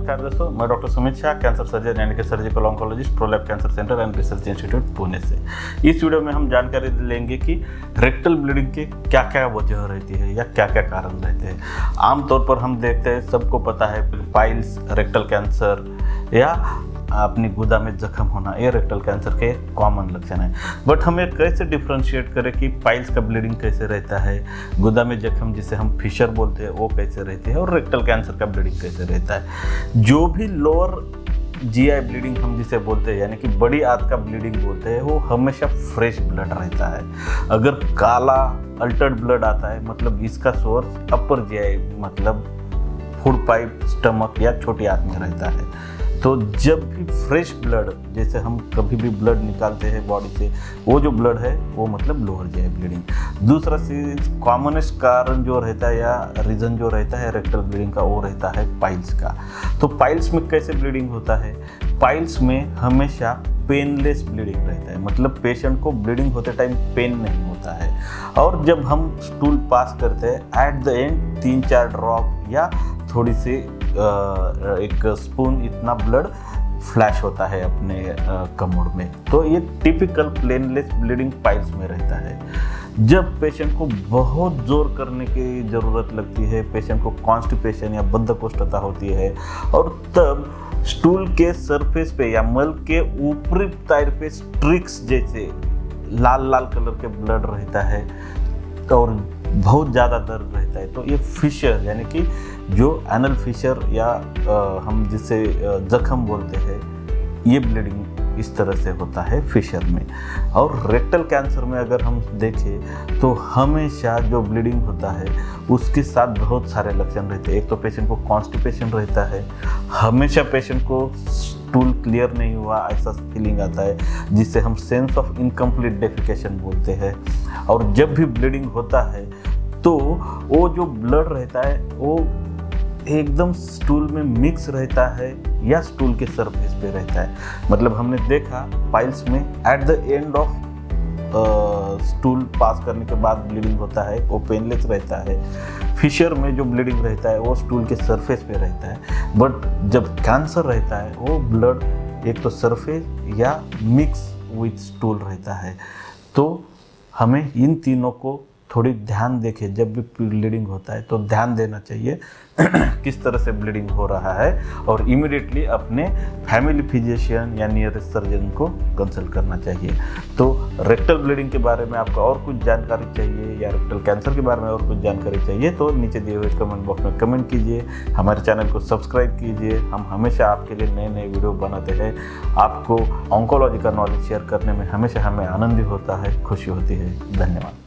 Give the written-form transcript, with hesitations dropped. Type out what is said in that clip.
नमस्कार दोस्तों, मैं doctor Sumit Shah, cancer surgeon यानी कि surgical oncologist, Prolab cancer centre and research institute Pune से। इस वीडियो में हम जानकारी लेंगे कि रेक्टल ब्लीडिंग के क्या क्या वजह रहती है या क्या क्या कारण रहते हैं। आमतौर पर हम देखते हैं, सबको पता है, पाइल्स, रेक्टल कैंसर या अपनी गुदा में जख्म होना, ये रेक्टल कैंसर के कॉमन लक्षण है। बट हमें कैसे डिफ्रेंशिएट करें कि पाइल्स का ब्लीडिंग कैसे रहता है, गुदा में जख्म जिसे हम फिशर बोलते हैं वो कैसे रहती है, और रेक्टल कैंसर का ब्लीडिंग कैसे रहता है। जो भी लोअर जीआई ब्लीडिंग हम जिसे बोलते हैं यानी कि बड़ी आंत का ब्लीडिंग बोलते हैं, वो हमेशा फ्रेश ब्लड रहता है। अगर काला अल्टर्ड ब्लड आता है मतलब इसका सोर्स अपर जीआई मतलब फूड पाइप, स्टमक या छोटी आंत में रहता है। तो जब भी फ्रेश ब्लड, जैसे हम कभी भी ब्लड निकालते हैं बॉडी से, वो जो ब्लड है वो मतलब लोअर जीआई ब्लीडिंग। दूसरा चीज, कॉमनेस्ट कारण जो रहता है या रीजन जो रहता है रेक्टल ब्लीडिंग का, वो रहता है पाइल्स का। तो पाइल्स में कैसे ब्लीडिंग होता है? पाइल्स में हमेशा पेनलेस ब्लीडिंग रहता है, मतलब पेशेंट को ब्लीडिंग होते टाइम पेन नहीं होता है। और जब हम स्टूल पास करते हैं एट द एंड 3-4 ड्रॉप या थोड़ी सी एक स्पून इतना ब्लड फ्लैश होता है अपने कमोड में। तो ये टिपिकल प्लेनलेस ब्लीडिंग पाइल्स में रहता है। जब पेशेंट को बहुत जोर करने की ज़रूरत लगती है, पेशेंट को कॉन्स्टिपेशन या बद्धकोष्ठता होती है, और तब स्टूल के सरफेस पे या मल के ऊपरी साइड पे स्ट्रिक्स जैसे लाल लाल कलर के ब्लड रहता है और बहुत ज़्यादा दर्द रहता है, तो ये फिशर यानी कि जो एनल फिशर या हम जिसे जख्म बोलते हैं, ये ब्लीडिंग इस तरह से होता है फिशर में। और रेक्टल कैंसर में अगर हम देखें तो हमेशा जो ब्लीडिंग होता है उसके साथ बहुत सारे लक्षण रहते हैं। एक तो पेशेंट को कॉन्स्टिपेशन रहता है, हमेशा पेशेंट को स्टूल क्लियर नहीं हुआ ऐसा फीलिंग आता है जिसे हम सेंस ऑफ इनकम्प्लीट डेफिकेशन बोलते हैं। और जब भी ब्लीडिंग होता है तो वो जो ब्लड रहता है वो एकदम स्टूल में मिक्स रहता है या स्टूल के सरफेस पे रहता है। मतलब हमने देखा पाइल्स में at the end of stool pass करने के बाद ब्लीडिंग होता है, वो पेनलेस रहता है। फिशर में जो ब्लीडिंग रहता है वो स्टूल के सरफेस पे रहता है। बट जब कैंसर रहता है वो ब्लड एक तो सरफेस या मिक्स विथ स्टूल रहता है। तो हमें इन तीनों को थोड़ी ध्यान देके जब भी ब्लीडिंग होता है तो ध्यान देना चाहिए किस तरह से ब्लीडिंग हो रहा है, और इमीडिएटली अपने फैमिली फिजिशियन या नियरेस्ट सर्जन को कंसल्ट करना चाहिए। तो रेक्टल ब्लीडिंग के बारे में आपको और कुछ जानकारी चाहिए या रेक्टल कैंसर के बारे में और कुछ जानकारी चाहिए तो नीचे दिए हुए कमेंट बॉक्स में कमेंट कीजिए, हमारे चैनल को सब्सक्राइब कीजिए। हम हमेशा आपके लिए नए नए वीडियो बनाते हैं। आपको ऑन्कोलॉजी का नॉलेज शेयर करने में हमेशा हमें आनंद होता है, खुशी होती है। धन्यवाद।